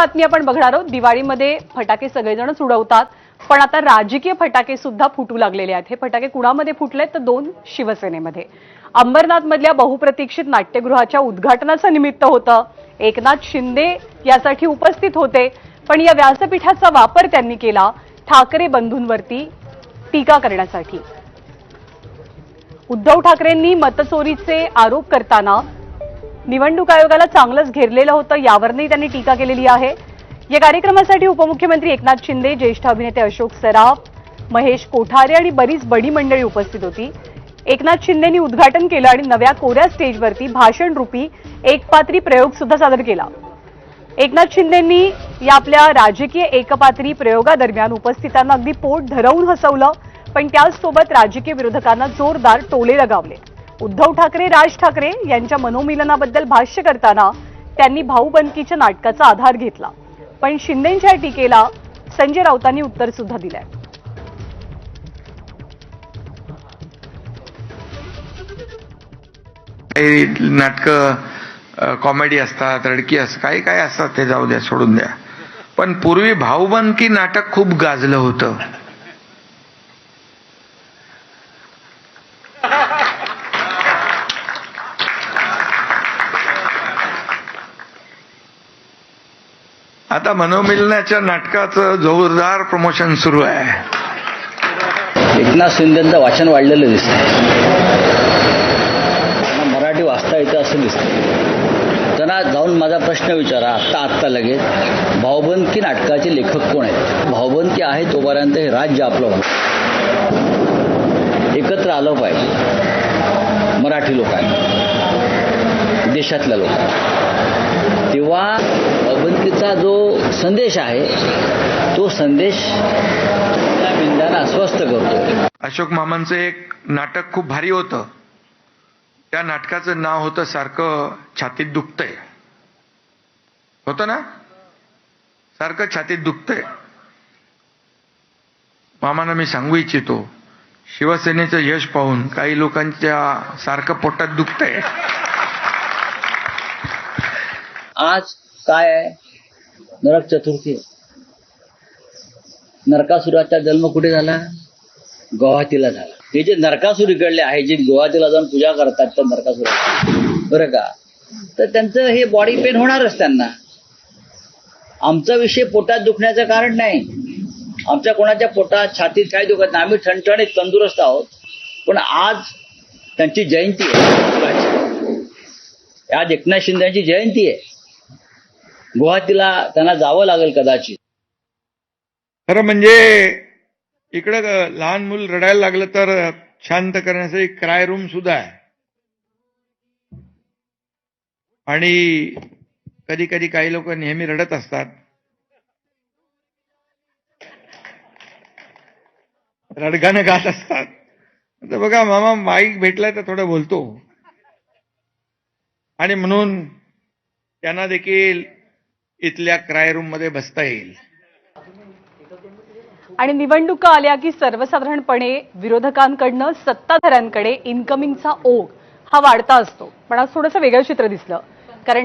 बातमी आपण बघणार आहोत। दिवाळीमध्ये फटाके सगळेजणच उडवतात, पण आता राजकीय फटाके सुद्धा फुटू लागलेले आहेत। हे फटाके कुणामध्ये फुटलेत तर दोन शिवसेनेमध्ये। अंबरनाथमधल्या बहुप्रतीक्षित नाट्यगृहाच्या उद्घाटनाचं निमित्त होतं। एकनाथ शिंदे यासाठी उपस्थित होते, पण या व्यासपीठाचा वापर त्यांनी केला ठाकरे बंधूंवरती टीका करण्यासाठी। उद्धव ठाकरेंनी मतचोरीचे आरोप करताना निवडणूक आयोगाला चांगलंच घेरलेलं होतं, यावरही त्यांनी टीका केलेली आहे। या कार्यक्रमासाठी उपमुख्यमंत्री एकनाथ शिंदे, ज्येष्ठ अभिनेते अशोक सराफ, महेश कोठारे आणि बरीच बडी मंडळी उपस्थित होती। एकनाथ शिंदेंनी उद्घाटन केलं आणि नव्या कोऱ्या स्टेजवरती भाषण रूपी एकपात्री प्रयोग सुद्धा सादर केला। एकनाथ शिंदेंनी या आपल्या राजकीय एकपात्री प्रयोगादरम्यान उपस्थितांना अगदी पोट धरवून हसवलं, पण त्याचसोबत राजकीय विरोधकांना जोरदार टोले लगावले। उद्धव ठाकरे, राज ठाकरे यांच्या मनोमिलनाबद्दल भाष्य करताना त्यांनी भाऊबंदकीच्या नाटकाचा आधार घेतला, पण शिंदेंच्या टीकेला संजय राऊतांनी उत्तर सुद्धा दिलंय। नाटक कॉमेडी असतात, रडकी असतात, काही काय असतात, ते जाऊ द्या, सोडून द्या। पण पूर्वी भाऊबंदकी नाटक खूप गाजलं होतं। आता मनोमिलनाच्या नाटकाचं जोरदार प्रमोशन सुरू आहे। एकनाथ शिंदेंचं वाचन वाढलेलं दिसतं, त्यांना मराठी वाचता येतं असं दिसतं। त्यांना जाऊन माझा प्रश्न विचारा आत्ता लगेच, भाऊबंदकी नाटकाचे लेखक कोण आहेत? भाऊबंदकी आहे तोपर्यंत हे राज्य आपलं एकत्र आलं पाहिजे, मराठी लोकांनी, देशातल्या लोकांनी। तेव्हा भाऊबंदकीचा जो संदेश आहे तो संदेश बिंदाने अस्वस्थ करतो। अशोक मामांचं एक नाटक खूप भारी होतं, त्या नाटकाचं नाव होतं सारखं छातीत दुखतंय, होतं ना, सारखं छातीत दुखतंय। मामांना मी सांगू इच्छितो, शिवसेनेचं यश पाहून काही लोकांच्या सारखं पोटात दुखतंय। आज काय आहे? नरक चतुर्थी। नरकासुराचा जन्म कुठे झाला? गुवाहाटीला झाला। हे जे नरकासुर इकडले आहे, जे गुवाहाटीला जाऊन पूजा करतात तर नरकासुर, बरं का, तर त्यांचं हे बॉडी पेन होणारच त्यांना। आमचा विषय पोटात दुखण्याचं कारण नाही, आमच्या कोणाच्या पोटात छातीत काय दुखत नाही, आम्ही ठणठणीत तंदुरुस्त आहोत। पण आज त्यांची जयंती आहे, आज एकनाथ शिंदेची जयंती आहे, गुवाहाटीला त्यांना जावं लागेल कदाचित। खरं म्हणजे इकडं लहान मूल रडायला लागलं तर शांत करण्यासाठी क्राय रूम सुद्धा आहे, आणि कधी कधी काही लोक नेहमी रडत असतात, रडगाणं गात असतात। तर बघा मामा, माईक भेटलाय तर थोडं बोलतो, आणि म्हणून त्यांना देखील इथल्या क्राय रूम मध्ये बसता येईल। आणि निवडणुका आल्या की सर्वसाधारणपणे विरोधकांकडनं सत्ताधाऱ्यांकडे इन्कमिंगचा ओघ हा वाढता असतो, पण आज थोडंसं वेगळं चित्र दिसलं, कारण